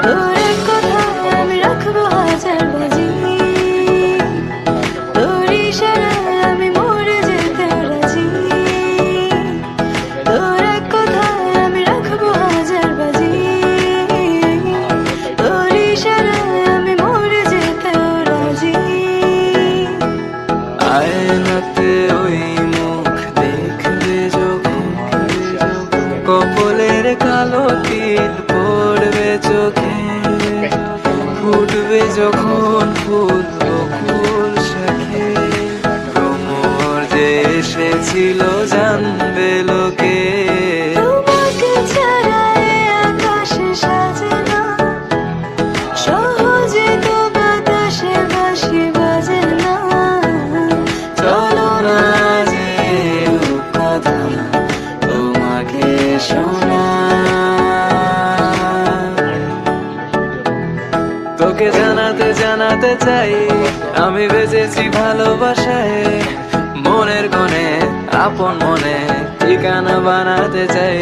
তোর এক কথায় আমি রাখবো হাজার বাজি, তোর ইশারায় আমি মরে যেতে রাজি। তোর এক কথায় আমি রাখবো হাজার বাজি, তোর ইশারায় আমি মরে যেতে রাজি। আয়নাতে ওই মুখ দেখবে যখন, কপালের কালো তিল পড়বে চোখে, ফুটবে যখন ফুল বকুল শাখে, ভ্রমর যে এসেছিল জানবে লোকে। তোমাকে ছাড়া এ আকাশে সাজে না, সহজে তো বাতাসে বাঁশি বাজে না। চলো না যে কথা তোমাকে শোনা, তোকে জানাতে জানাতে চাই আমি বেঁচেছি ভালোবাসায়, মনের কোণে আপন মনে ঠিকানা বানাতে চাই।